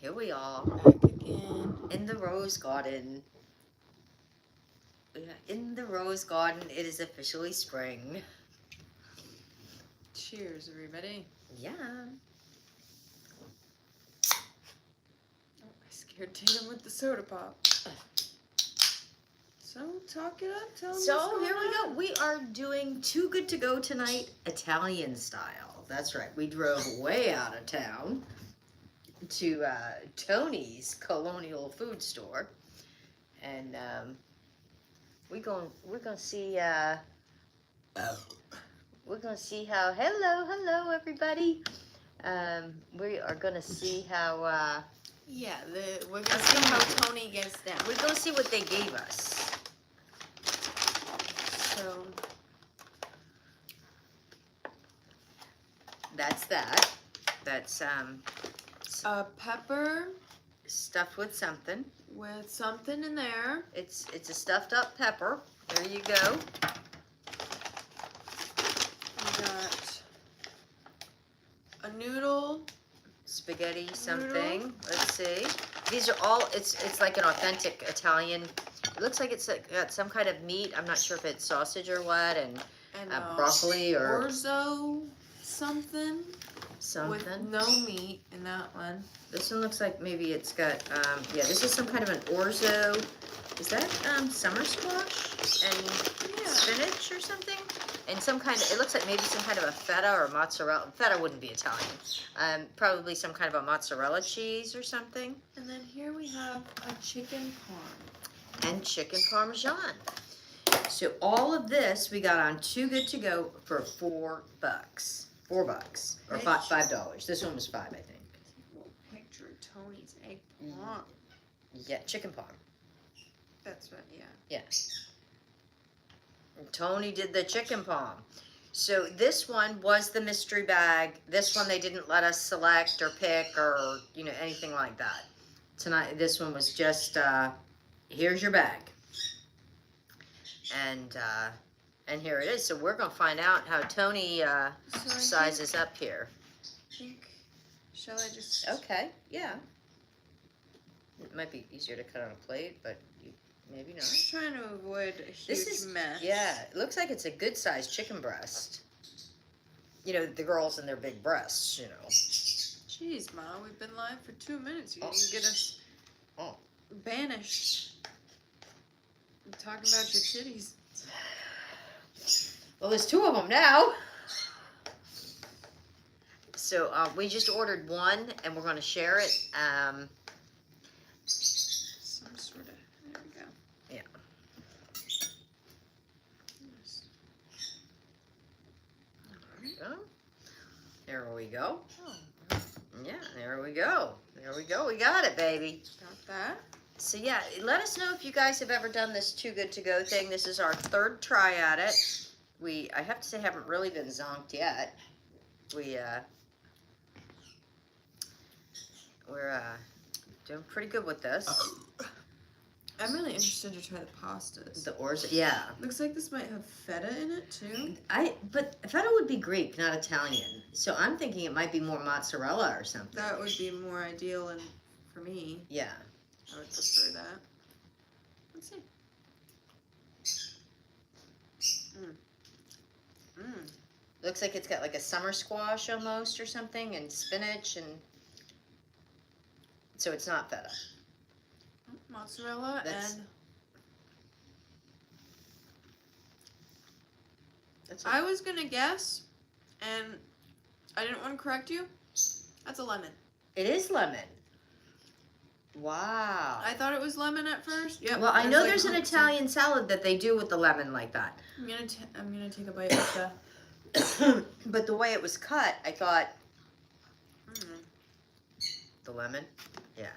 Here we are. Back again. In the rose garden. In the rose garden, it is officially spring. Cheers, everybody. Yeah. Oh, I scared Tatum with the soda pop. So, talk it up. Tell them So, what's going here we on. go. We are doing Too Good to Go tonight, Italian style. That's right. We drove way out of town to Tony's Colonial Food Store. And we're gonna see we're gonna see how hello everybody. We are gonna see how Yeah, we're going to see how Tony gets down. we're gonna see what they gave us. So, That's that. That's pepper stuffed with something. with something in there. It's a stuffed up pepper. There you go. We got a noodle. Spaghetti something. Let's see. These are all. It's like an authentic Italian. It looks like it's got some kind of meat. I'm not sure if it's sausage or what, and broccoli or orzo something. something. With no meat in that one. This one looks like maybe it's got. Yeah, this is some kind of an orzo. Is that summer squash and spinach or something? And some kind of, it looks like maybe some kind of a feta or mozzarella. Feta wouldn't be Italian. Probably some kind of a mozzarella cheese or something. And then here we have a chicken parm. And chicken parmesan. So all of this we got on Too Good to Go for $4. $4 or $5. This one was $5, I think. We'll picture Tony's egg parm. Yeah, chicken parm. That's what, yeah. Yeah. Tony did the chicken parm. So this one was the mystery bag. This one they didn't let us select or pick or anything like that. Tonight this one was just here's your bag. And here it is. So we're gonna find out how Tony sizes up here. I think, shall I just? Okay, yeah. It might be easier to cut on a plate, but maybe not. I'm trying to avoid a huge mess. Yeah, it looks like it's a good sized chicken breast. The girls and their big breasts, Jeez, Ma, we've been live for 2 minutes. You didn't get us banished. I'm talking about your titties. Well, there's 2 of them now. So we just ordered one, and we're going to share it. Some sort of. There we go. Yeah. There we go. Oh. Yeah, there we go. There we go. We got it, baby. Got that. So yeah, let us know if you guys have ever done this Too Good to Go thing. This is our 3rd try at it. I have to say, haven't really been zonked yet. We're doing pretty good with this. I'm really interested to try the pastas. The orzo, yeah. Looks like this might have feta in it too. But feta would be Greek, not Italian. So I'm thinking it might be more mozzarella or something. That would be more ideal and for me. Yeah. I would prefer that. Let's see. Looks like it's got like a summer squash almost or something, and spinach, and so it's not feta. Mozzarella I was gonna guess, and I didn't want to correct you. That's a lemon. It is lemon. Wow. I thought it was lemon at first. Yep. Well, I know there's an Italian salad that they do with the lemon like that. I'm gonna take a bite of the. But the way it was cut, I thought the lemon. Yeah.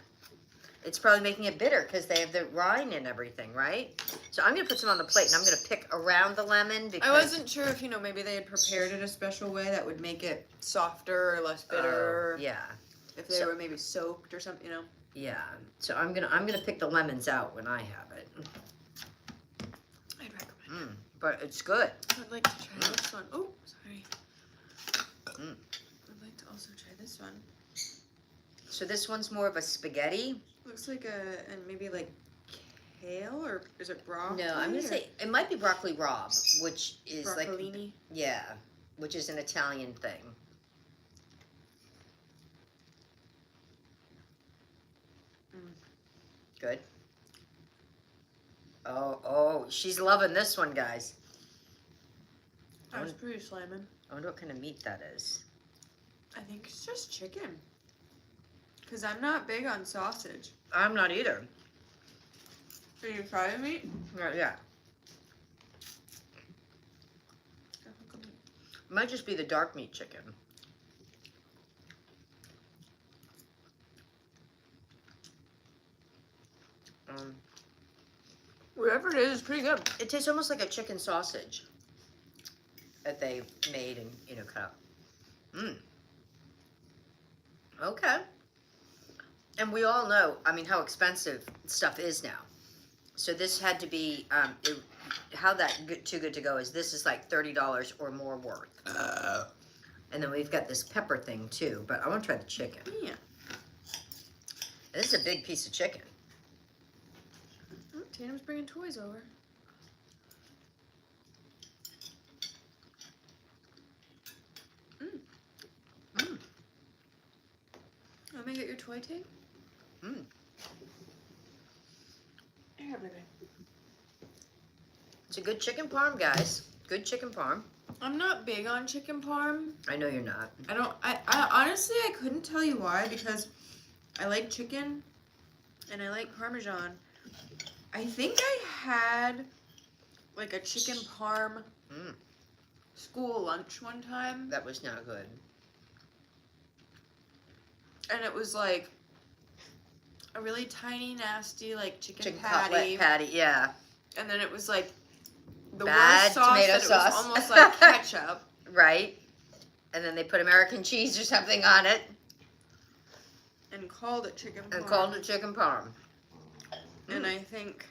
It's probably making it bitter because they have the rind and everything, right? So I'm gonna put some on the plate, and I'm gonna pick around the lemon because I wasn't sure if maybe they had prepared it a special way that would make it softer or less bitter. Yeah. If they were maybe soaked or something, Yeah. So I'm gonna pick the lemons out when I have it. I'd recommend. But it's good. I'd like to try this one. Oh, sorry. I'd like to also try this one. So this one's more of a spaghetti. Looks like and maybe like kale, or is it broccoli? No, I'm gonna say it might be broccoli rabe, which is broccolini. like, yeah, which is an Italian thing. Good. Oh, she's loving this one, guys. That was pretty slamming. I wonder what kind of meat that is. I think it's just chicken. Because I'm not big on sausage. I'm not either. Are you try the meat? Yeah. Might just be the dark meat chicken. Whatever it is, it's pretty good. It tastes almost like a chicken sausage that they made and, you know, cut up. Okay. And we all know, I mean, how expensive stuff is now. So this had to be, how that Too Good To Go is, this is like $30 or more worth. And then we've got this pepper thing too, but I want to try the chicken. Yeah. This is a big piece of chicken. Oh, Tatum's bringing toys over. Let me get your toy tape. Here, baby. It's a good chicken parm, guys. Good chicken parm. I'm not big on chicken parm. I know you're not. I honestly, I couldn't tell you why, because I like chicken and I like Parmesan. I think I had like a chicken parm school lunch one time. That was not good. And it was like a really tiny, nasty, like chicken cutlet patty. patty, yeah. And then it was like the Bad worst sauce tomato that sauce. it was almost like ketchup. Right. And then they put American cheese or something on it. And called it chicken parm. And called it chicken parm. And I think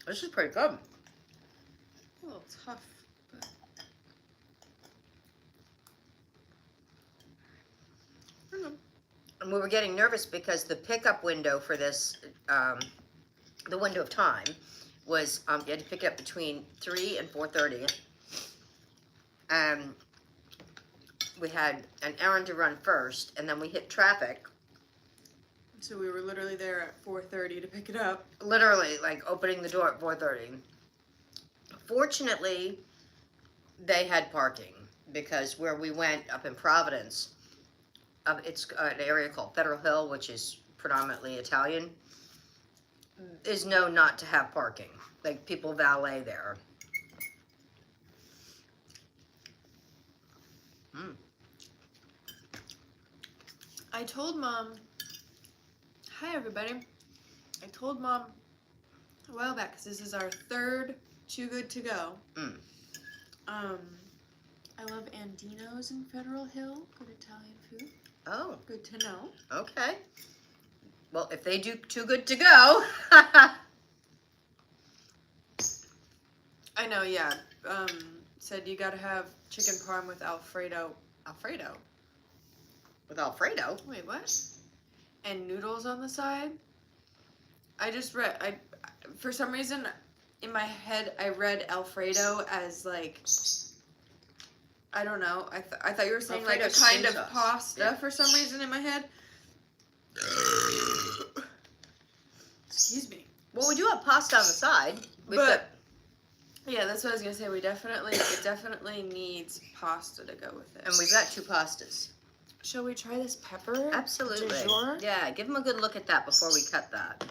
this is pretty good. a little tough. But... And we were getting nervous because the pickup window for this, the window of time, was you had to pick it up between 3 and 4:30. And we had an errand to run first, and then we hit traffic. So we were literally there at 4:30 to pick it up. Literally, like, opening the door at 4:30. Fortunately, they had parking, because where we went up in Providence, it's an area called Federal Hill, which is predominantly Italian, is known not to have parking. Like, people valet there. I told Mom, hi everybody, I told Mom a while back, because this is our third Too Good To Go. I love Andino's in Federal Hill, good Italian food. Oh. Good to know. Okay. Well, if they do Too Good To Go. I know, yeah. Said you gotta have chicken parm with Alfredo. Alfredo? With Alfredo? Wait, what? And noodles on the side? I just read, for some reason, in my head, I read Alfredo as like, I don't know. I thought you were saying like a Alfredo's kind of sauce. pasta Yeah. for some reason in my head. Excuse me. Well, we do have pasta on the side. Yeah, that's what I was gonna say. It definitely needs pasta to go with it. And we've got 2 pastas. Shall we try this pepper? Absolutely. Du jour? Yeah, give them a good look at that before we cut that.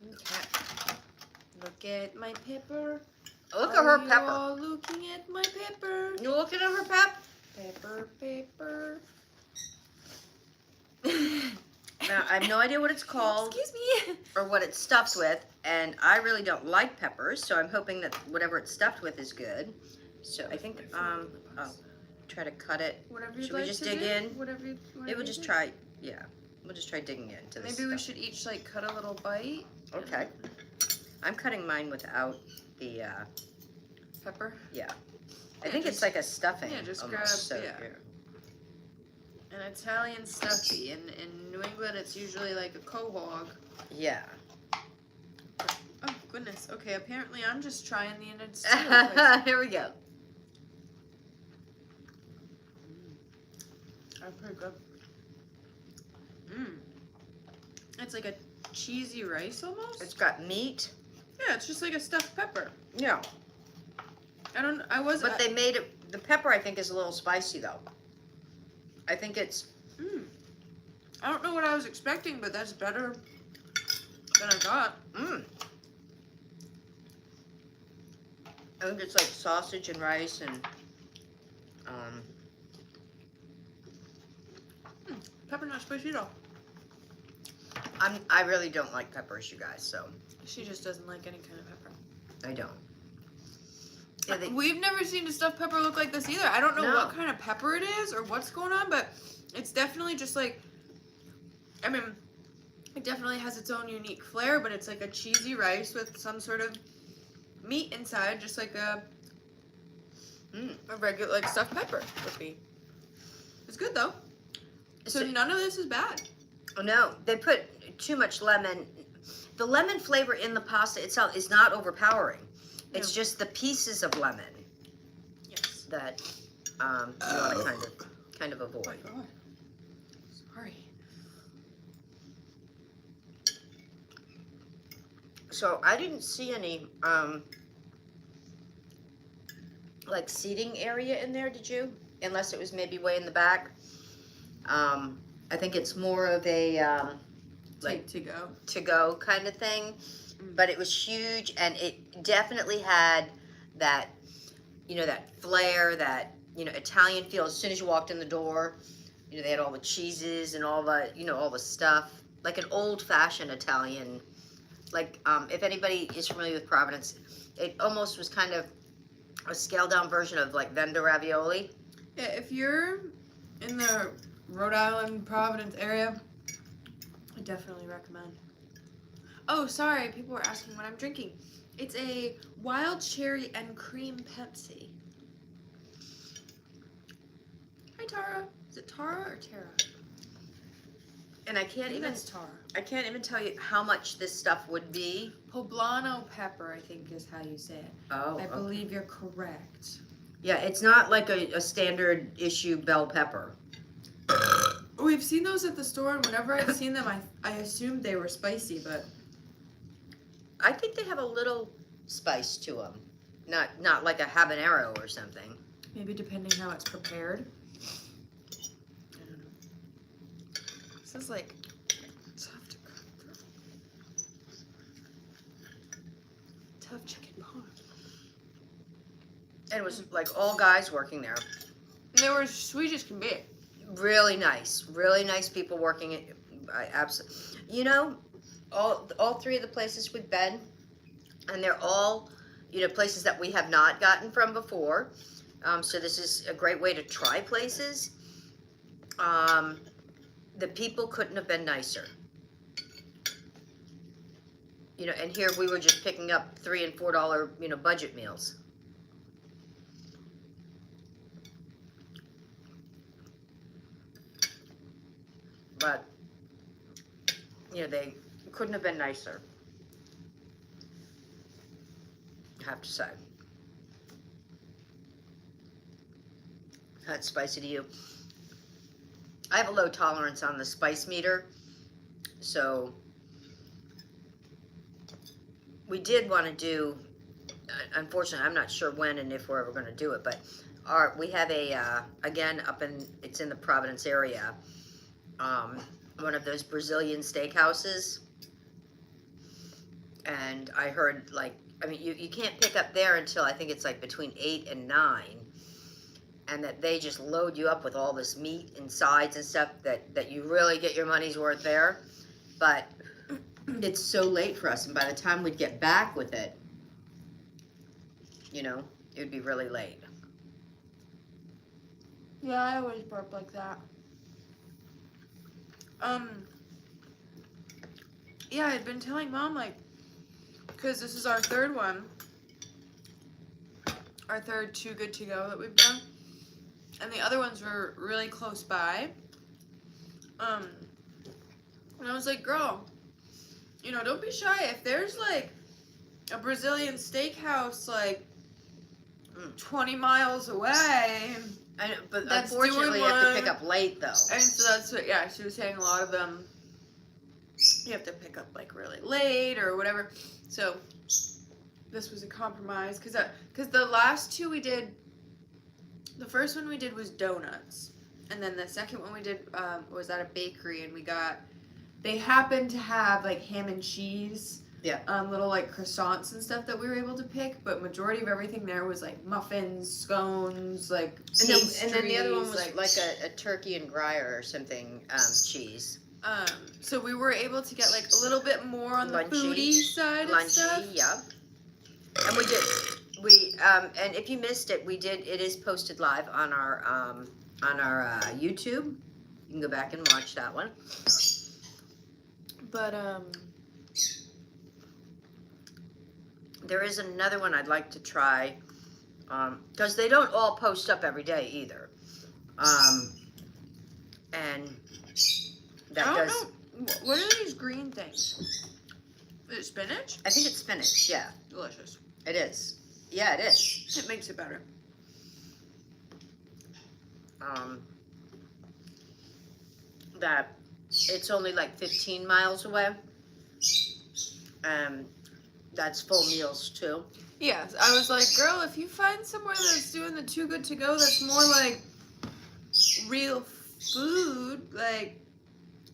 Okay. Look at my pepper. Look at her Are you pepper. all looking at my pepper? You looking at her pep? Pepper. Now, I have no idea what it's called Excuse me. or what it's stuffed with, and I really don't like peppers, so I'm hoping that whatever it's stuffed with is good. So I think, try to cut it. Whatever you'd Should we like just to dig do? in? Whatever Maybe you we'll just think. try, yeah, we'll just try digging into this Maybe we stuff. should each like cut a little bite. Okay. I'm cutting mine without the, Pepper. yeah. I Yeah, think it's just- like a stuffing. yeah, just almost, grab- so yeah. here. an Italian stuffy. In New England, it's usually like a quahog. Yeah. Oh, goodness. Okay, apparently I'm just trying the United States. Here we go. That's pretty good. It's like a cheesy rice almost. It's got meat. Yeah, it's just like a stuffed pepper. Yeah. But they made it, the pepper I think is a little spicy though. I think it's. I don't know what I was expecting, but that's better than I thought. I think it's like sausage and rice and Pepper not spicy at all. I really don't like peppers, you guys, so She just doesn't like any kind of pepper. I don't. Yeah, We've never seen a stuffed pepper look like this either. I don't know No. what kind of pepper it is or what's going on, but it's definitely just like, I mean, it definitely has its own unique flair, but it's like a cheesy rice with some sort of meat inside, just like a regular, like stuffed pepper would be. It's good though. So none of this is bad. No, they put too much lemon. The lemon flavor in the pasta itself is not overpowering. It's just the pieces of lemon. Yes. That you want to kind of avoid. Oh my God. Sorry. So I didn't see any like seating area in there, did you? Unless it was maybe way in the back. I think it's more of a like to go kind of thing. But it was huge, and it definitely had that, that flair, that, Italian feel. As soon as you walked in the door, they had all the cheeses and all the, all the stuff, like an old-fashioned Italian. Like, if anybody is familiar with Providence, it almost was kind of a scaled-down version of like vendor ravioli. Yeah, if you're in the Rhode Island, Providence area, I definitely recommend. Oh, sorry, people were asking what I'm drinking. It's a wild cherry and cream Pepsi. Hi, Tara. Is it Tara or Tara? And I can't even Tara. I can't even tell you how much this stuff would be. Poblano pepper, I think is how you say it. Oh, I believe you're correct. Yeah, it's not like a standard issue bell pepper. We've seen those at the store, and whenever I've seen them, I assumed they were spicy, but I think they have a little spice to them. Not like a habanero or something. maybe depending how it's prepared. I don't know. This is like tough to cook through. Tough chicken parm. And it was like all guys working there. And they were as sweet as can be. Really nice people working it. I absolutely, all three of the places we've been, and they're all, places that we have not gotten from before. So this is a great way to try places. The people couldn't have been nicer. And here we were just picking up $3 and $4, budget meals. But, they couldn't have been nicer, I have to say. That's spicy to you. I have a low tolerance on the spice meter, so we did want to do, unfortunately, I'm not sure when and if we're ever going to do it, but we have a, again, it's in the Providence area, one of those Brazilian steakhouses, and I heard, you can't pick up there until I think it's like between 8 and 9, and that they just load you up with all this meat and sides and stuff that you really get your money's worth there, but it's so late for us, and by the time we'd get back with it, it would be really late. Yeah, I always burp like that. Yeah, I'd been telling Mom, because this is our third one, our third Too Good To Go that we've done, and the other ones were really close by, And I was like, girl, you know, don't be shy. If there's like a Brazilian steakhouse like 20 miles away, But that's unfortunately, you doing have to pick one. up late though. And so that's what, yeah, she was saying a lot of them, you have to pick up like really late or whatever. So this was a compromise because the last two we did, the first one we did was donuts. And then the second one we did was at a bakery, and they happened to have like ham and cheese, little like croissants and stuff that we were able to pick, but majority of everything there was like muffins, scones, like pastries. And then the other one was like a turkey and gruyere or something, cheese. So we were able to get like a little bit more on the foodie side of stuff. Yeah. And and if you missed it, it is posted live on our YouTube. You can go back and watch that one. But there is another one I'd like to try, because they don't all post up every day either. And that I don't know. What are these green things? Is it spinach? I think it's spinach. Yeah, Delicious. it is. Yeah, it is. It makes it better. That it's only like 15 miles away. That's full meals too. Yes, I was like, girl, if you find somewhere that's doing the Too Good To Go that's more like real food, like,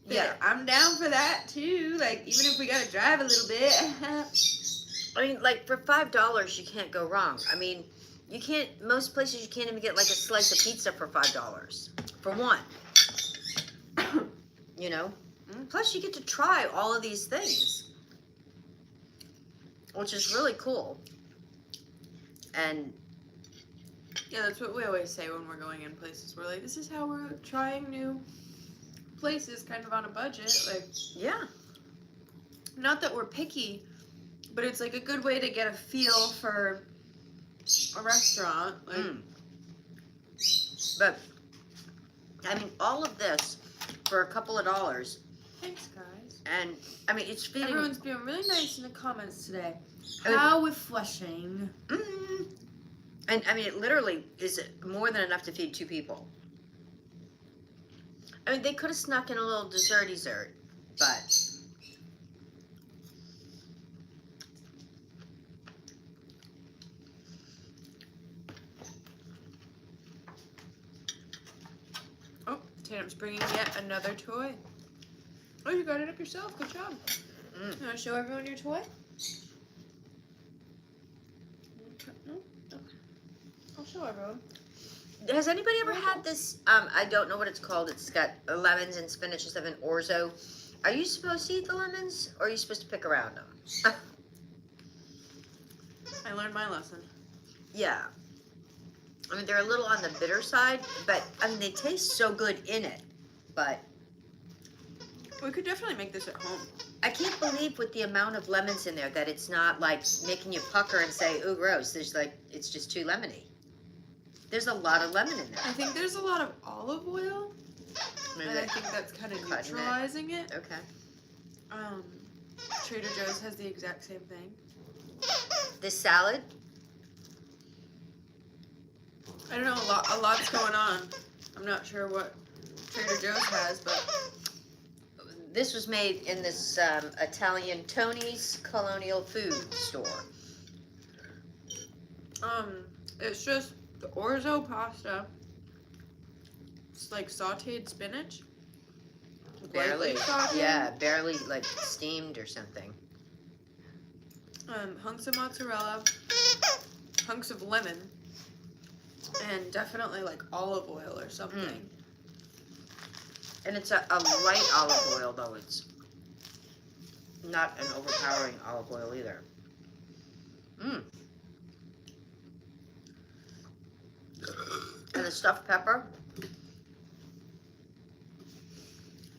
yeah, I'm down for that too. Like, even if we gotta drive a little bit. I mean, like for $5, you can't go wrong. I mean, you can't. Most places you can't even get like a slice of pizza for $5 for one. You know. Plus, you get to try all of these things, which is really cool. And yeah, that's what we always say when we're going in places. We're like, this is how we're trying new places, kind of on a budget. Like, yeah, not that we're picky, but it's like a good way to get a feel for a restaurant. Like, but I mean, all of this for a couple of dollars. Thanks, guys. And I mean, it's feeding. Everyone's being really nice in the comments today. How we're flushing. And I mean, it literally is more than enough to feed 2 people. I mean, they could have snuck in a little dessert, but oh, Tatum's bringing yet another toy. Oh, you got it up yourself. Good job. You want to show everyone your toy? No? Okay. I'll show everyone. Has anybody ever had this? I don't know what it's called. It's got lemons and spinach and stuff in orzo. Are you supposed to eat the lemons, or are you supposed to pick around them? I learned my lesson. Yeah. I mean, they're a little on the bitter side, but I mean, they taste so good in it. But We could definitely make this at home. I can't believe with the amount of lemons in there that it's not like making you pucker and say, ooh, gross. There's like, it's just too lemony. There's a lot of lemon in there. I think there's a lot of olive oil, Maybe and I think that's kind of cutting it. neutralizing it. Okay. Trader Joe's has the exact same thing. This salad, I don't know, a lot's going on. I'm not sure what Trader Joe's has, but this was made in this Italian Tony's Colonial Food store. it's just the orzo pasta. It's like sauteed spinach. Barely, Lightly sauteed. yeah, barely like steamed or something. Hunks of mozzarella, hunks of lemon, and definitely like olive oil or something. And it's a light olive oil, though. It's not an overpowering olive oil either. And the stuffed pepper.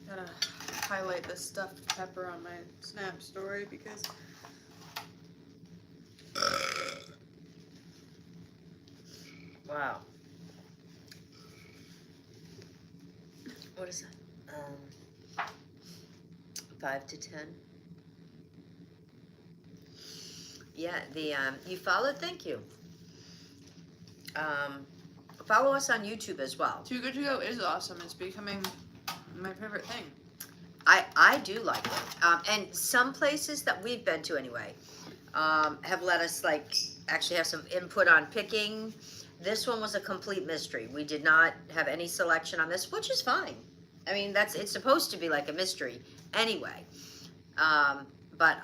Gotta highlight the stuffed pepper on my Snap story because Wow. What is that? 5 to 10. Yeah, you followed, thank you. Follow us on YouTube as well. Too Good To Go is awesome. It's becoming my favorite thing. I do like it. And some places that we've been to anyway, have let us actually have some input on picking. This one was a complete mystery. We did not have any selection on this, which is fine. I mean, it's supposed to be like a mystery anyway. But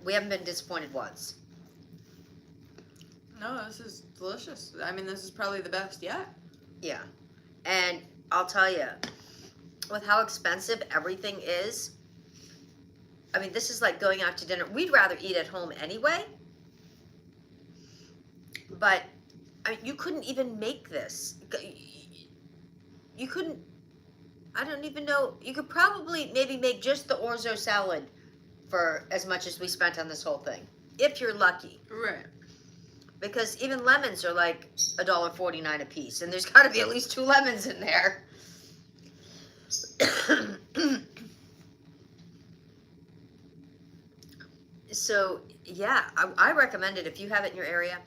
we haven't been disappointed once. No, this is delicious. I mean, this is probably the best yet. Yeah. And I'll tell you, with how expensive everything is, I mean, this is like going out to dinner. We'd rather eat at home anyway. But I mean, you couldn't even make this. You couldn't, I don't even know. You could probably maybe make just the orzo salad for as much as we spent on this whole thing, if you're lucky. Right. Because even lemons are like $1.49 a piece, and there's got to be at least 2 lemons in there. So yeah, I recommend it if you have it in your area.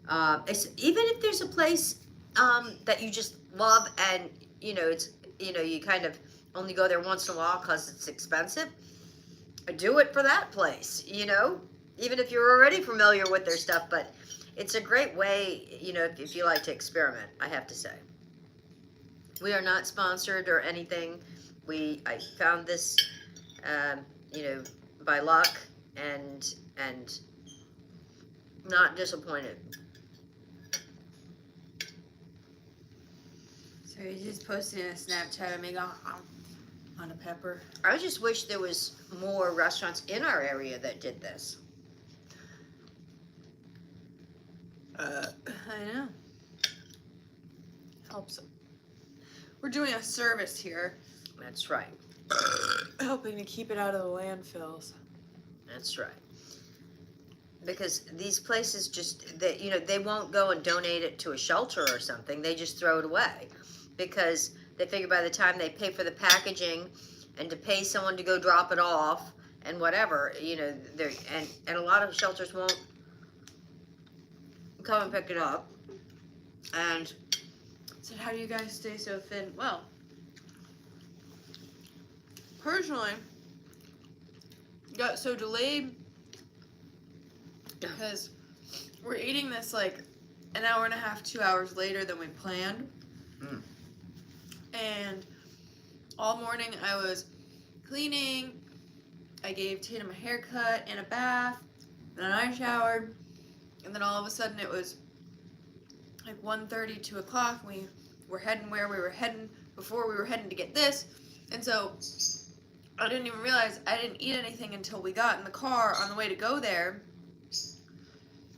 Even if there's a place that you just love, and you kind of only go there once in a while because it's expensive. Do it for that place. Even if you're already familiar with their stuff, but it's a great way, if you like to experiment, I have to say. We are not sponsored or anything. I found this, by luck, and not disappointed. So you just posted a Snapchat of me going on a pepper. I just wish there was more restaurants in our area that did this. I know. Helps. We're doing a service here. That's right. Helping to keep it out of the landfills. That's right. Because these places they won't go and donate it to a shelter or something. They just throw it away. Because they figure by the time they pay for the packaging and to pay someone to go drop it off and whatever, and a lot of shelters won't come and pick it up. And so how do you guys stay so thin? Well, personally, got so delayed because we're eating this like an hour and a half, 2 hours later than we planned. Mm. And all morning I was cleaning. I gave Tatum a haircut and a bath. Then I showered. And then all of a sudden it was like 1:30, 2 o'clock. We were heading where we were heading before we were heading to get this. And so I didn't even realize I didn't eat anything until we got in the car on the way to go there.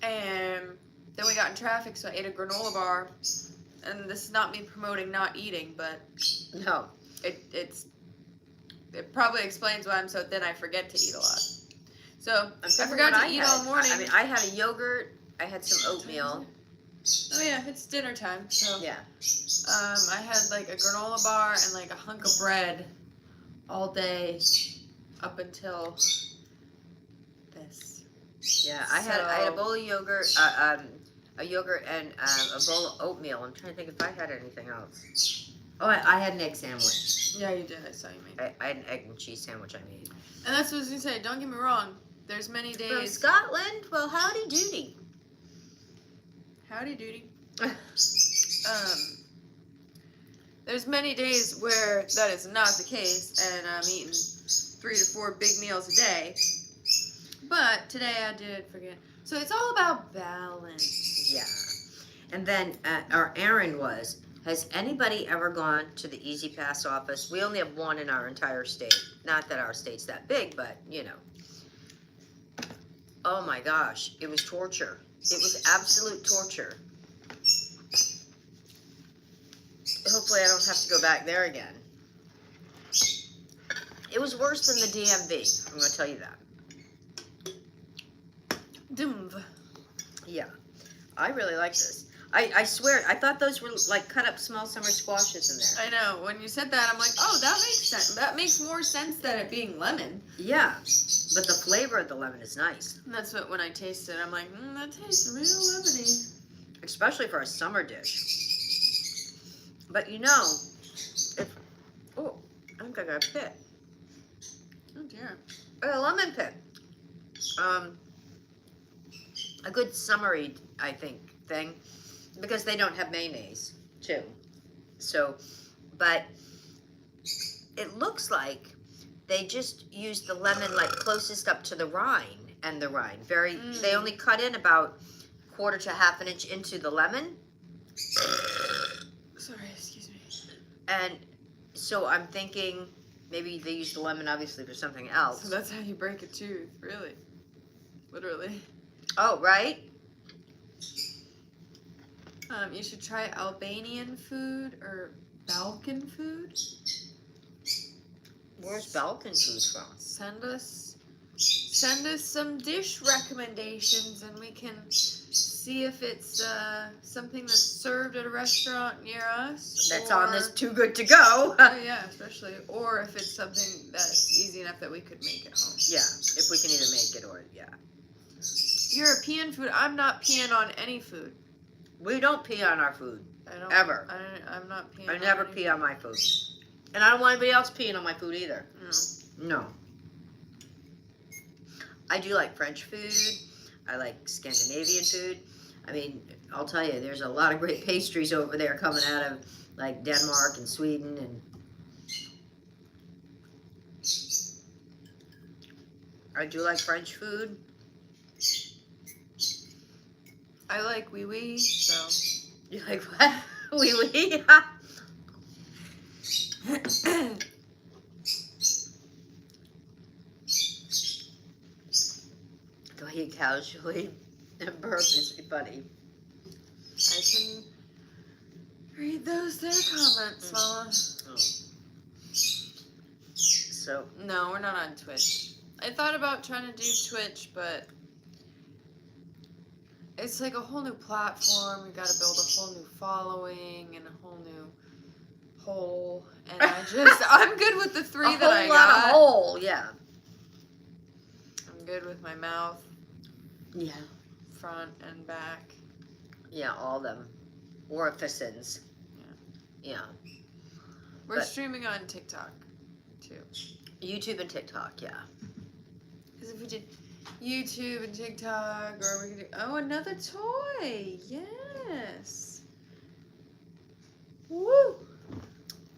And then we got in traffic, so I ate a granola bar. And this is not me promoting not eating, but no, it probably explains why I'm so thin. I forget to eat a lot. So I forgot to eat all morning. I mean, I had a yogurt. I had some oatmeal. Oh yeah, it's dinner time. So Yeah. I had like a granola bar and like a hunk of bread all day up until this. Yeah, I had a bowl of yogurt, a yogurt and a bowl of oatmeal. I'm trying to think if I had anything else. Oh, I had an egg sandwich. Yeah, you did. I saw you make. I had an egg and cheese sandwich I made. And that's what I was gonna say. Don't get me wrong. There's many From days. Scotland? Well, howdy doody. Howdy doody. There's many days where that is not the case, and I'm eating 3 to 4 big meals a day. But today I did forget. So it's all about balance. Yeah. And then our errand was, has anybody ever gone to the Easy Pass office? We only have one in our entire state. Not that our state's that big, but, Oh my gosh, it was torture. It was absolute torture. Hopefully I don't have to go back there again. It was worse than the DMV, I'm going to tell you that. Dumv. Yeah, I really like this. I swear, I thought those were like cut up small summer squashes in there. I know. When you said that, I'm like, oh, that makes sense. That makes more sense than it being lemon. Yeah, but the flavor of the lemon is nice. And that's what, when I tasted it, I'm like, that tastes real lemony. Especially for a summer dish. But you know, oh, I think I got a pit. Oh dear. A lemon pit. A good summery, I think, thing. Because they don't have mayonnaise, too. So, but it looks like they just used the lemon like closest up to the rind and the rind. They only cut in about 1/4 to 1/2 inch into the lemon. Sorry, excuse me. And so I'm thinking maybe they used the lemon obviously for something else. So that's how you break a tooth, really. Literally. Oh, right? You should try Albanian food or Balkan food. Where's Balkan food from? Send us some dish recommendations and we can see if it's something that's served at a restaurant near us. That's on this Too Good To Go. Oh yeah, especially. Or if it's something that's easy enough that we could make at home. Yeah, if we can either make it or, yeah. European food, I'm not peeing on any food. We don't pee on our food. I don't. Ever. I'm not peeing I on never any pee on my food. And I don't want anybody else peeing on my food either. No. No. I do like French food. I like Scandinavian food. I mean, I'll tell you, there's a lot of great pastries over there coming out of like Denmark and Sweden and I do like French food. I like wee wee, so. You like what? Oui, oui. Go ahead casually and burp is funny. I can read those there comments, Mama. Oh. So No, we're not on Twitch. I thought about trying to do Twitch, but it's like a whole new platform. We gotta build a whole new following and a whole new hole. And I'm good with the three that I a whole lot got. of hole, yeah. I'm good with my mouth, Yeah. front and back. Yeah, all them. Orifices. Yeah. We're But- streaming on TikTok, too. YouTube and TikTok, yeah. Because if we did YouTube and TikTok, or we could do, oh, another toy. Yes. Woo.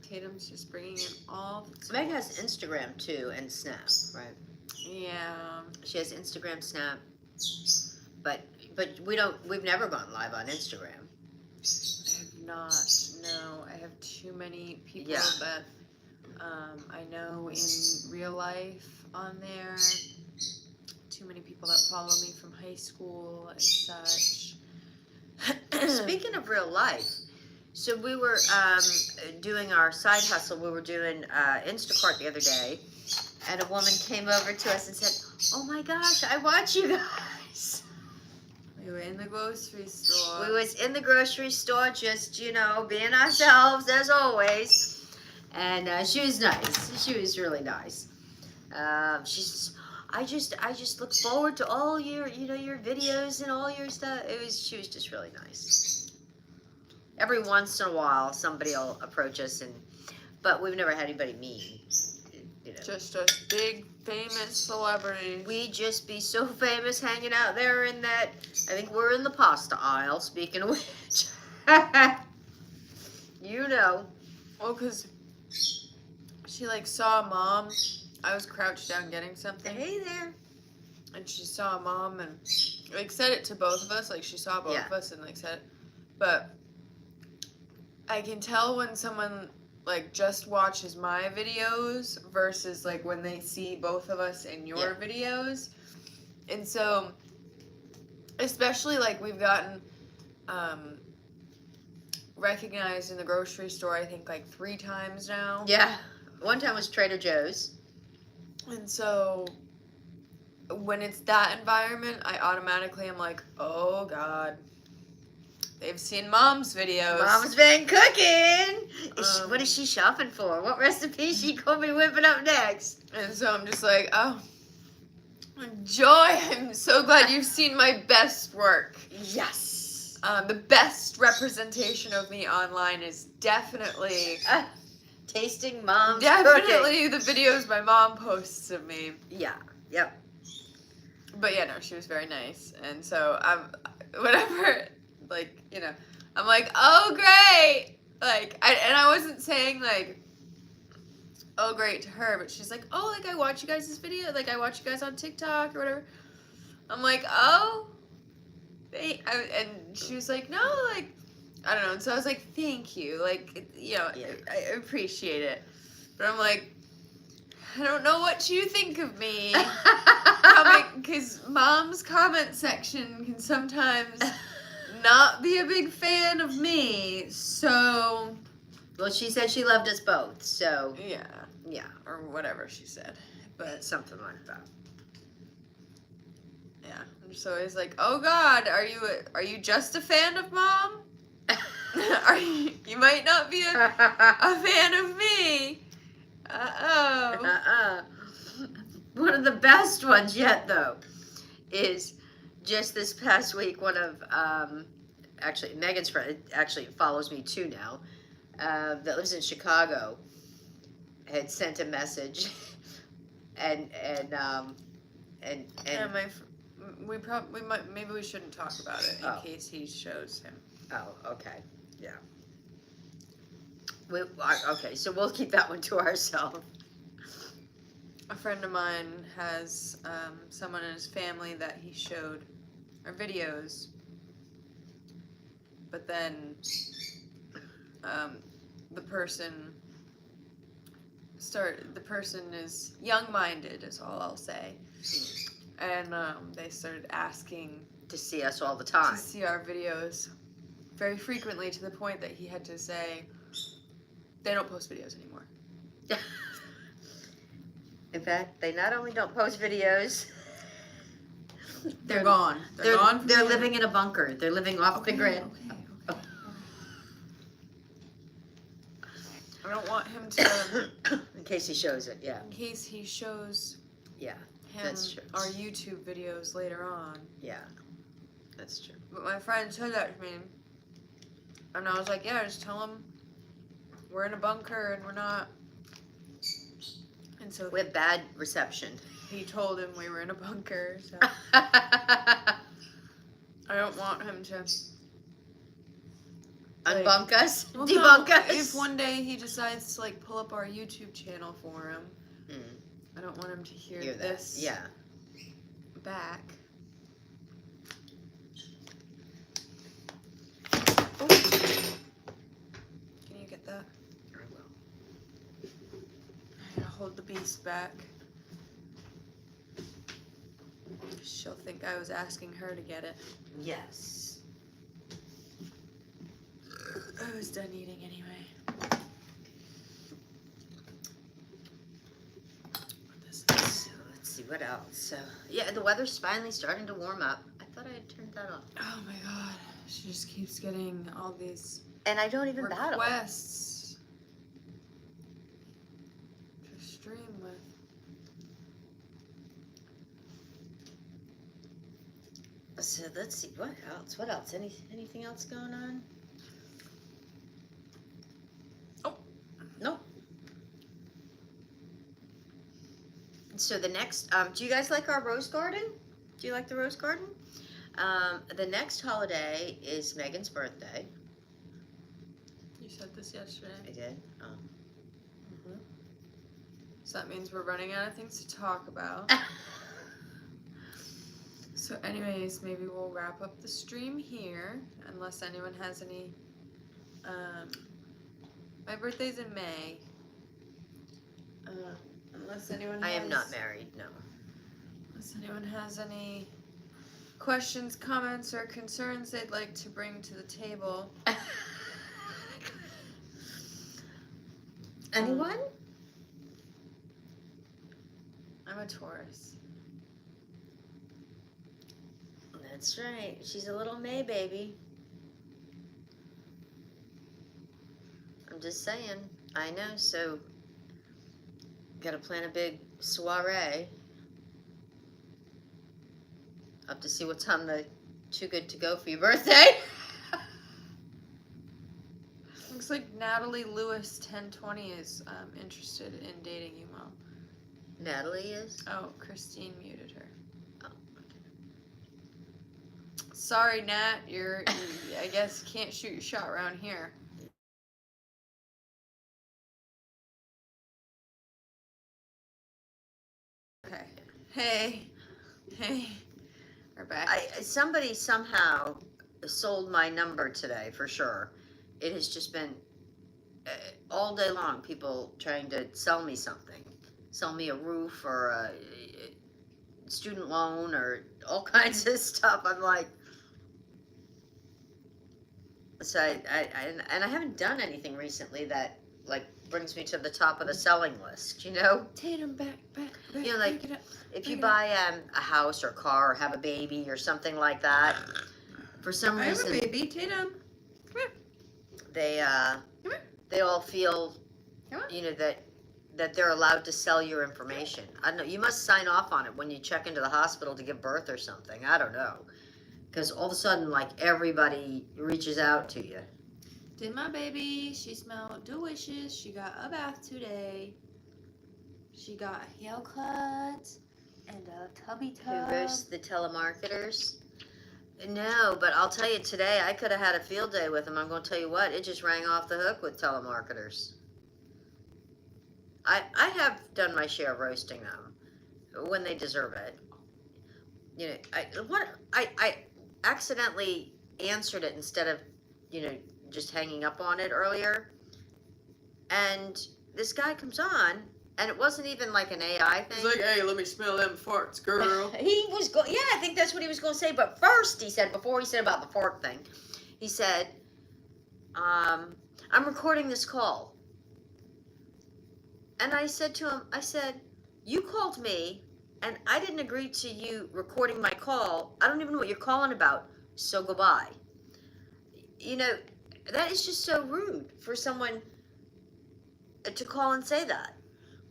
Tatum's just bringing in all the toys. Meg has Instagram too and Snap, right? Yeah. She has Instagram, Snap, but we've never gone live on Instagram. I have not. No, I have too many people Yeah. that I know in real life on there. Too many people that follow me from high school and such. Speaking of real life, so we were doing our side hustle. We were doing Instacart the other day, and a woman came over to us and said, "Oh my gosh, I watch you guys." We were in the grocery store. We was in the grocery store, just being ourselves as always, and she was nice. She was really nice. She's. I just look forward to all your your videos and all your stuff. She was just really nice. Every once in a while, somebody will approach us, but we've never had anybody mean. Just a big famous celebrity. We just be so famous hanging out there in that. I think we're in the pasta aisle. Speaking of which, Well, cause she saw Mom. I was crouched down getting something. Hey there. And she saw Mom and said it to both of us. She saw both of us and said it. But I can tell when someone just watches my videos versus when they see both of us in your videos. And so especially we've gotten recognized in the grocery store I think 3 times now. Yeah. One time was Trader Joe's. And so when it's that environment, I automatically am oh God. they've seen Mom's videos. Mom's been cooking. What is she shopping for? What recipe she gonna be whipping up next? And so I'm just like, oh, Joy, I'm so glad you've seen my best work. Yes. The best representation of me online is definitely tasting Mom's definitely cooking. the videos my mom posts of me. Yeah. Yep. But yeah, no, she was very nice, and so whatever, like, you know, I'm like, oh great, like, I wasn't saying like, oh great to her, but she's like, oh, like I watch you guys' video, like I watch you guys on TikTok or whatever. I'm like, oh, and she was like, no, like, I don't know, and so I was like, thank you, like, you know, Yeah. I appreciate it, but I'm like, I don't know what you think of me. Because Mom's comment section can sometimes not be a big fan of me, so... Well, she said she loved us both, so... Yeah. Yeah. Or whatever she said. But, Something like that. yeah. I'm just always like, oh God, are you just a fan of Mom? You might not be a fan of me. Uh-oh. One of the best ones yet, though, is just this past week, one of, actually, Megan's friend, actually follows me too now, that lives in Chicago, had sent a message, and Yeah, maybe we shouldn't talk about it in case he shows him. oh, okay, yeah. Okay, so we'll keep that one to ourselves. A friend of mine has someone in his family that he showed our videos, but then the person is young-minded, is all I'll say, and they started asking To see us all the to time. see our videos very frequently, to the point that he had to say they don't post videos anymore. In fact, they not only don't post videos, They're gone. They're gone from They're the living in a bunker. They're living off the grid. Okay. I don't want him to. In case he shows it, yeah. In case he shows. Yeah, him that's true. our YouTube videos later on. Yeah, that's true. But my friend said that to me, and I was like, yeah, just tell him we're in a bunker and we're not. And so We have bad reception. he told him we were in a bunker. So I don't want him to Unbunk us? Well, Debunk no, us? If one day he decides to pull up our YouTube channel for him, I don't want him to hear this. Yeah. Back. Oh. Can you get that? I will. I gotta hold the beast back. She'll think I was asking her to get it. Yes. I was done eating anyway. So let's see what else. So yeah, the weather's finally starting to warm up. I thought I had turned that off. Oh my god. She just keeps getting all these And I don't even battle. requests to stream with. So let's see what else. What else? Anything else going on? Oh. No. So the next, do you guys like our rose garden? Do you like the rose garden? The next holiday is Megan's birthday. You said this yesterday. I did. Oh. Mm-hmm. So that means we're running out of things to talk about. So anyways, maybe we'll wrap up the stream here, unless anyone has any, my birthday's in May. Unless anyone I has, am not married, no. Unless anyone has any questions, comments, or concerns they'd like to bring to the table. Anyone? I'm a Taurus. That's right. She's a little May baby. just saying. I know, so gotta plan a big soiree. Up to see what's on the Too Good to Go for your birthday. Looks like Natalie Lewis 1020 is interested in dating you, Mom. Natalie is? Oh, Christine muted her. Oh. Sorry, Nat. You I guess can't shoot your shot around here. Okay. Hey. We're back. Somebody somehow sold my number today, for sure. It has just been all day long, people trying to sell me something. Sell me a roof or a student loan or all kinds of stuff. I'm like, so I haven't done anything recently that like brings me to the top of the selling list, you know? Tatum, back. You know, like if you buy a house or car or have a baby or something like that, for some reason I have a baby, Tatum. Come here. they all feel, Come on. you know, that they're allowed to sell your information. I don't know. You must sign off on it when you check into the hospital to give birth or something. I don't know. Because all of a sudden, like, everybody reaches out to you. Did my baby, she smelled delicious. She got a bath today. She got a haircut and a tubby tub. Who goes to the telemarketers? No, but I'll tell you today, I could have had a field day with them. I'm going to tell you what, it just rang off the hook with telemarketers. I have done my share of roasting them when they deserve it. You know, I accidentally answered it instead of, you know, just hanging up on it earlier. And this guy comes on, and it wasn't even like an AI thing. He's like, hey, let me smell them farts, girl. He was yeah, I think that's what he was going to say. But first, he said, before he said about the fart thing, he said, I'm recording this call. And I said to him, you called me, and I didn't agree to you recording my call. I don't even know what you're calling about, so goodbye. You know, that is just so rude for someone to call and say that.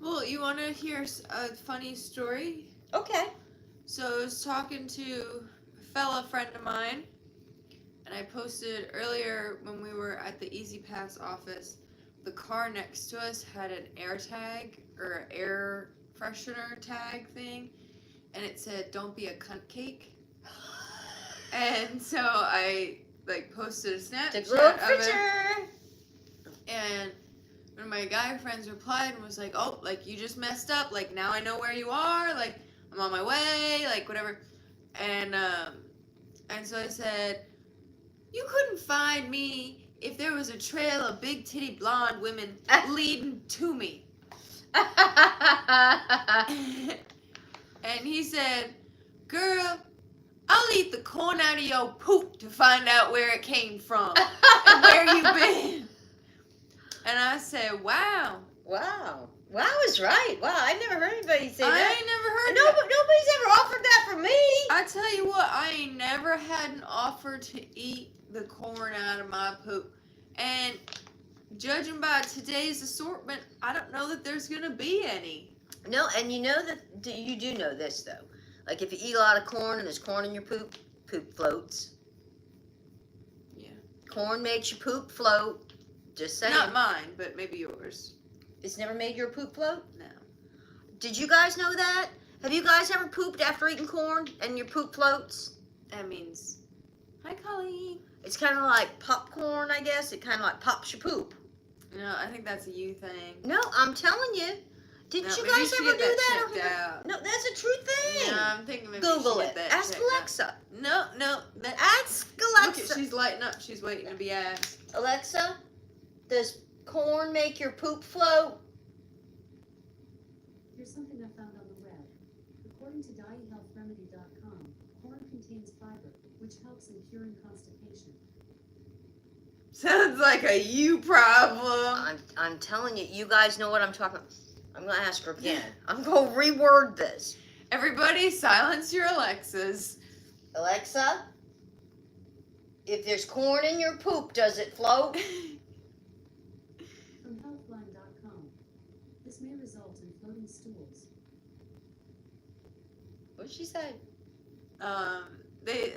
Well, you want to hear a funny story? Okay. So I was talking to a fella friend of mine, and I posted earlier when we were at the Easy Pass office, the car next to us had an air tag or air freshener tag thing, and it said, don't be a cunt cake. And so I like posted a Snapchat of it, and one of my guy friends replied and was like, oh, like you just messed up, like now I know where you are, like I'm on my way, like whatever. And so I said, you couldn't find me if there was a trail of big titty blonde women leading to me. And he said, girl, I'll eat the corn out of your poop to find out where it came from and where you've been. And I said, wow. Wow. Wow is right. Wow, I never heard anybody say I that. ain't never heard No, that. nobody's ever offered that for me. I tell you what, I ain't never had an offer to eat the corn out of my poop. And judging by today's assortment, I don't know that there's going to be any. No, and you know that you do know this though. Like if you eat a lot of corn and there's corn in your poop, poop floats. Yeah. Corn makes your poop float. Just saying. Not mine, but maybe yours. It's never made your poop float? No. Did you guys know that? Have you guys ever pooped after eating corn and your poop floats? That means, hi, Colleen. It's kind of like popcorn, I guess. It kind of like pops your poop. No, I think that's a you thing. No, I'm telling you. Didn't you guys ever do that? No, that's a true thing. No, I'm thinking maybe Google you it. should get that Ask checked Alexa. out. No. Ask Alexa. Look at, she's lighting up. She's waiting to be asked. Alexa, does corn make your poop float? Here's something I found on the web. According to diethealthremedy.com, corn contains fiber, which helps in curing constipation. Sounds like a you problem. I'm telling you, you guys know what I'm talking about. I'm going to ask her again. I'm going to reword this. Everybody silence your Alexas. Alexa, if there's corn in your poop, does it float? Amazon.com. This may result in floating stools. What'd she say?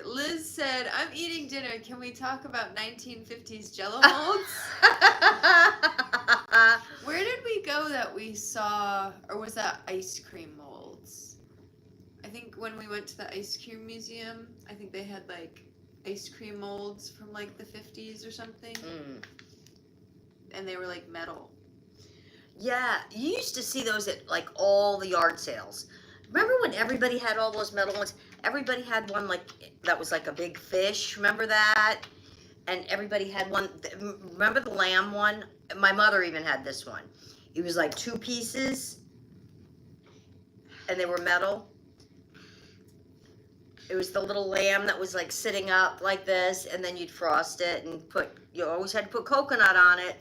Liz said, "I'm eating dinner. Can we talk about 1950s Jello molds?" Where did we go that we saw, or was that ice cream molds? I think when we went to the ice cream museum, I think they had like ice cream molds from like the 50s or something, and they were like metal. Yeah, you used to see those at like all the yard sales. Remember when everybody had all those metal ones? Everybody had one like that was like a big fish. Remember that? And everybody had one. Remember the lamb one? My mother even had this one. It was like 2 pieces, and they were metal. It was the little lamb that was like sitting up like this, and then you'd frost it and you always had to put coconut on it.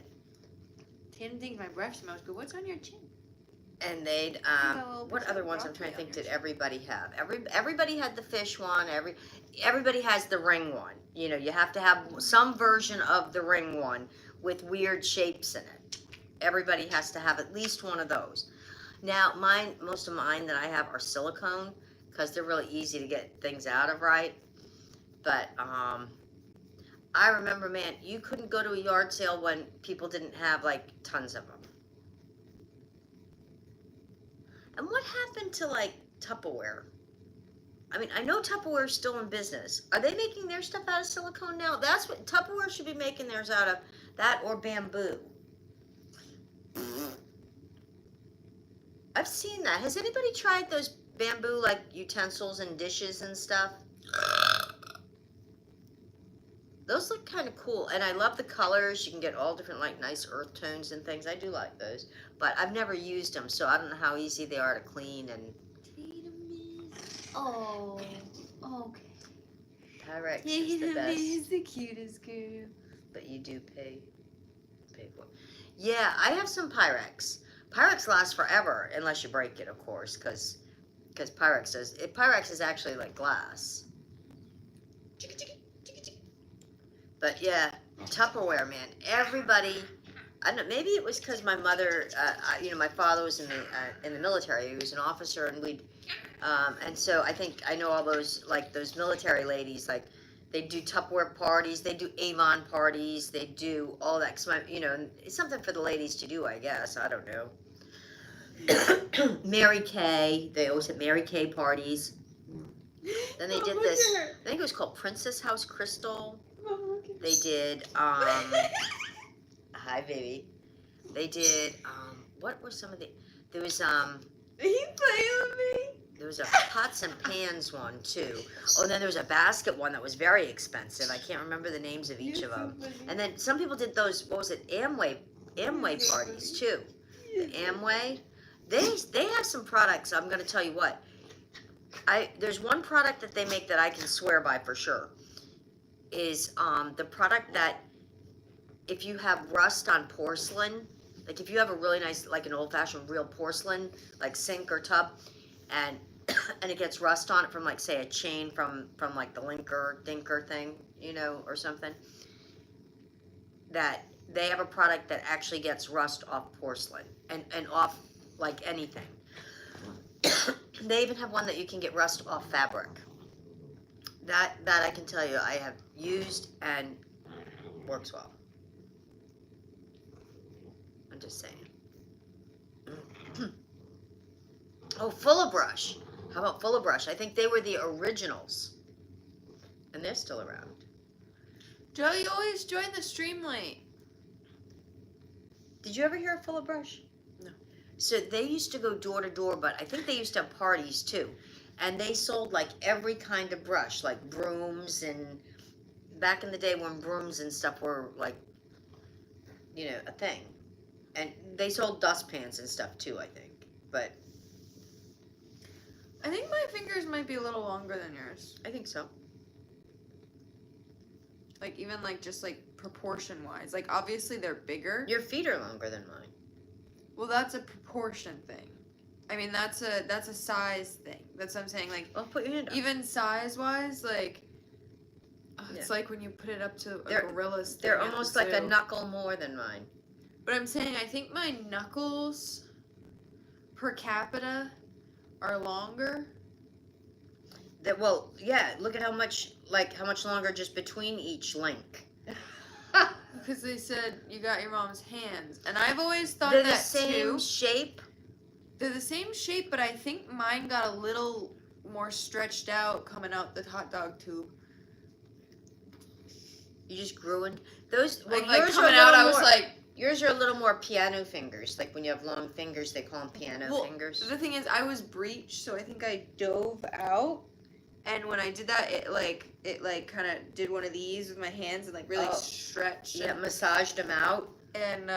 Didn't think my breath smells good. What's on your chin? And they'd, what other ones I'm trying to think did everybody have? Everybody had the fish one, everybody has the ring one. You know, you have to have some version of the ring one with weird shapes in it. Everybody has to have at least one of those. Now, most of mine that I have are silicone, because they're really easy to get things out of, right? But, I remember, man, you couldn't go to a yard sale when people didn't have, like, tons of them. And what happened to, like, Tupperware? I mean, I know Tupperware's still in business. Are they making their stuff out of silicone now? That's what Tupperware should be making theirs out of, that or bamboo. I've seen that. Has anybody tried those bamboo, like, utensils and dishes and stuff? Those look kind of cool, and I love the colors. You can get all different, like, nice earth tones and things. I do like those, but I've never used them, so I don't know how easy they are to clean. And Oh, okay. Pyrex is the best, He's the cutest girl. but you do pay for it. Yeah, I have some Pyrex. Pyrex lasts forever unless you break it, of course, because Pyrex does. Pyrex is actually like glass. But yeah, Tupperware, man. Everybody, I don't know, maybe it was because my mother, my father was in the military. He was an officer, and so I think I know all those, like, those military ladies, like, they do Tupperware parties, they do Avon parties, they do all that. Cause it's something for the ladies to do, I guess. I don't know. Mary Kay, they always had Mary Kay parties. Then they did this, I think it was called Princess House Crystal. They did, hi baby. They did, what were some of there was, Are you playing with me? there was a pots and pans one too. Oh, and then there was a basket one that was very expensive. I can't remember the names of each of them. And then some people did those, what was it, Amway parties too. The Amway. They have some products, I'm gonna tell you what. There's one product that they make that I can swear by for sure. Is the product that if you have rust on porcelain, like if you have a really nice, like an old-fashioned real porcelain, like sink or tub, and it gets rust on it from, like, say, a chain from like the dinker thing, or something, that they have a product that actually gets rust off porcelain and off, like, anything. They even have one that you can get rust off fabric. That I can tell you I have used and works well. I'm just saying. Oh, Full Brush. How about Full Brush? I think they were the originals. And they're still around. Joe, you always join the stream late. Did you ever hear of Full Brush? No. So they used to go door to door, but I think they used to have parties too. And they sold, like, every kind of brush, like brooms, and back in the day when brooms and stuff were, like, a thing. And they sold dustpans and stuff too, I think. But I think my fingers might be a little longer than yours. I think so. Like, even, like, just, like, proportion-wise. Like, obviously they're bigger. Your feet are longer than mine. Well, that's a proportion thing. I mean, that's a size thing. That's what I'm saying. Like, Well, put your hand up. even size-wise, like, it's Yeah. like when you put it up to a gorilla's thing. They're at the almost like a zoo. knuckle more than mine. But I'm saying I think my knuckles per capita are longer. Well, yeah, look at how much longer just between each link. Because they said you got your mom's hands. And I've always thought They're that the same too. shape. They're the same shape, but I think mine got a little more stretched out coming out the hot dog tube. You just grew in those. Well, Like yours coming are a out, little I was more- like, Yours are a little more piano fingers. Like when you have long fingers, they call them piano fingers. The thing is, I was breached, so I think I dove out. And when I did that, it kind of did one of these with my hands and like really stretched. Yeah, massaged them out. And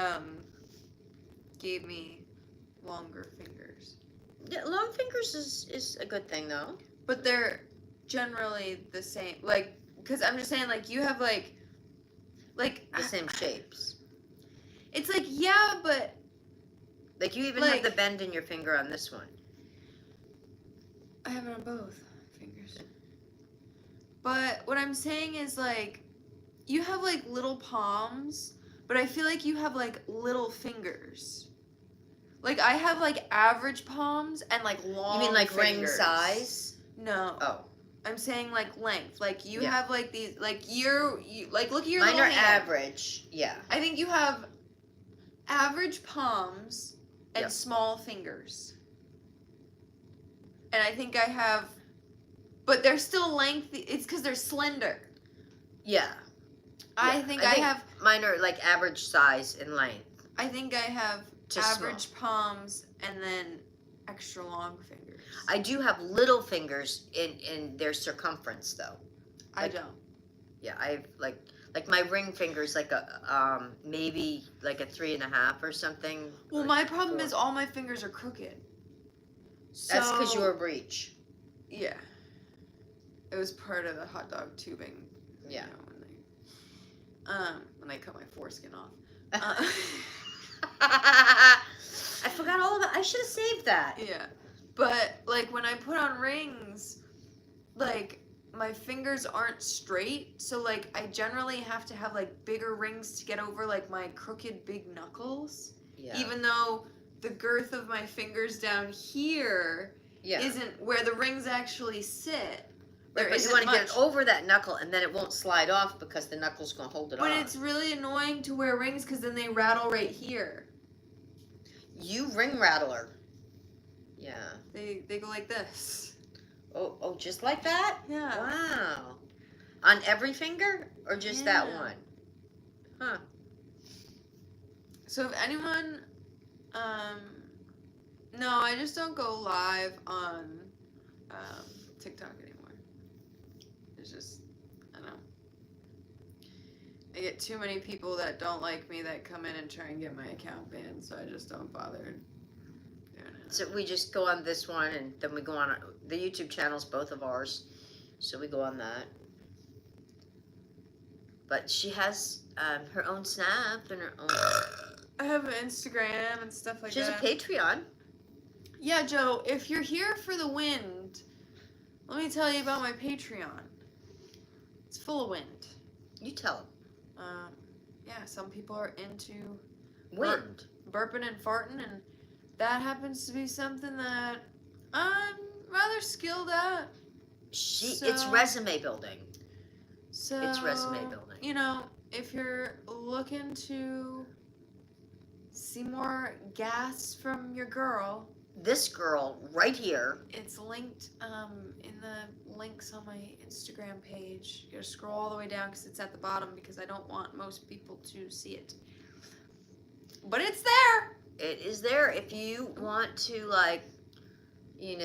gave me longer fingers. Yeah, long fingers is a good thing though. But they're generally the same. Like, because I'm just saying, like, you have like The same shapes. it's like, yeah, but Like you even Like- have the bend in your finger on this one. I have it on both fingers. But what I'm saying is, like, you have like little palms, but I feel like you have like little fingers. Like I have like average palms and like long. You mean like ring fingers. size? No. Oh. I'm saying like length. Like you Yeah. have like these, like you like look at your Mine little are hand. average. Yeah. I think you have average palms and Yep. small fingers. And I think I have, but they're still lengthy. It's because they're slender. Yeah. I Yeah. think I have. Mine are like average size in length. I think I have To average palms and then extra long fingers. I do have little fingers in their circumference though. I like- don't. Yeah, I have like my ring finger's like a maybe like a 3.5 or something. Well, or my problem 4. is all my fingers are crooked. That's because you So- were a breech. Yeah. It was part of the hot dog tubing. you Yeah. know, when they cut my foreskin off. I forgot all about. I should have saved that. Yeah. But like when I put on rings, like my fingers aren't straight, so like I generally have to have like bigger rings to get over like my crooked big knuckles. Yeah. Even though the girth of my fingers down here yeah. isn't where the rings actually sit. There Right, but you isn't want to get much. it over that knuckle, and then it won't slide off because the knuckle's gonna hold it But on. it's really annoying to wear rings because then they rattle right here. You ring rattler. Yeah. They go like this. Oh, just like that? Yeah. Wow. On every finger or just that Yeah. one? Huh. So if anyone, no, I just don't go live on TikTok anymore. It's just, I don't know. I get too many people that don't like me that come in and try and get my account banned, so I just don't bother doing it. So we just go on this one, and then we go on the YouTube channels, both of ours. So we go on that. But she has her own Snap and her own. I have an Instagram and stuff like She has a that. Patreon. Yeah, Joe, if you're here for the wind, let me tell you about my Patreon. It's full of wind. You tell them. Yeah, some people are into Wind. burping and farting, and that happens to be something that I'm rather skilled at. It's So- resume building. So It's resume building. You know, if you're looking to see more gas from your girl, This girl right here. it's linked in the links on my Instagram page. You gotta scroll all the way down because it's at the bottom because I don't want most people to see it. But it's there. It is there if you want to, like, hang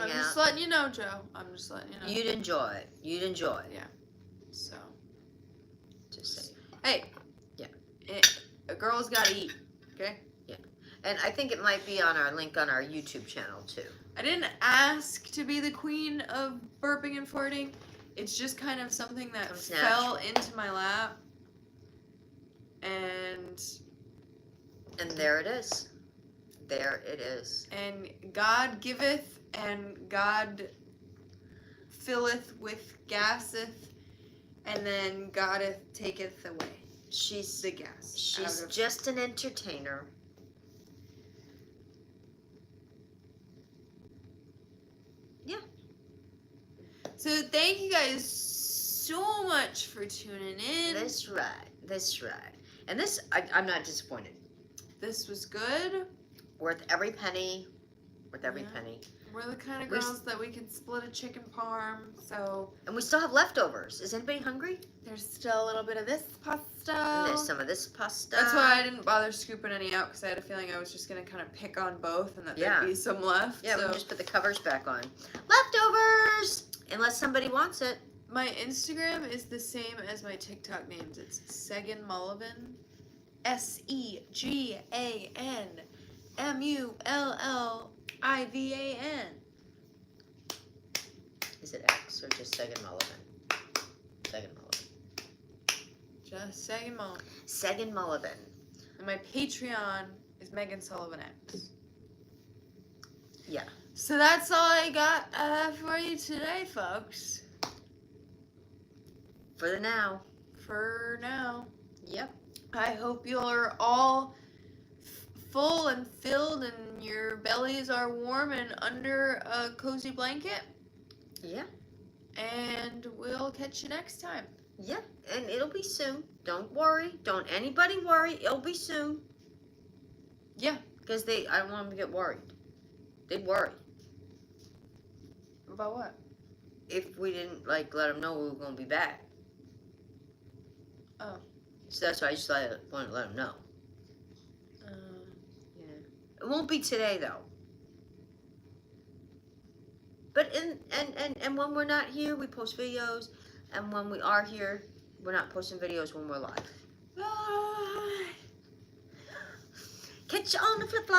I'm out. just letting you know, Joe. I'm just letting you know. You'd enjoy it. You'd enjoy it. So, Just say. hey. Yeah. A girl's gotta eat. Okay. And I think it might be on our link on our YouTube channel too. I didn't ask to be the queen of burping and farting. It's just kind of something that Comes fell into my lap. And there it is. There it is. God giveth and God filleth with gasseth, and then Godeth taketh away. She's the guest. she's out of- just an entertainer. So thank you guys so much for tuning in. That's right. That's right. And this, I'm not disappointed. This was good. Worth every penny. Worth every Yeah. penny. We're the kind of We s- girls that we can split a chicken parm. So And we still have leftovers. Is anybody hungry? there's still a little bit of this pasta. And there's some of this pasta. That's why I didn't bother scooping any out because I had a feeling I was just gonna kind of pick on both and that Yeah. there'd be some left. Yeah, we so. can just put the covers back on. Leftovers! Unless somebody wants it. My Instagram is the same as my TikTok names. It's Segan Mullivan. SEGANMULLIVAN. Is it X or just Segan Mullivan? Segan Mullivan. Just Segan Mullivan. Segan Mullivan. And my Patreon is Megan Sullivan X. Yeah. So that's all I got for you today, folks. For the now. For now. Yep. I hope you are all full and filled and your bellies are warm and under a cozy blanket. Yeah. And we'll catch you next time. Yeah. And it'll be soon. Don't worry. Don't anybody worry. It'll be soon. Yeah. Because I don't want them to get worried. They'd worry. About what? If we didn't, let them know we were going to be back. Oh. So that's why I just wanted to let them know. Yeah. It won't be today, though. But and when we're not here, we post videos. And when we are here, we're not posting videos when we're live. Bye. Catch you on the flip flop.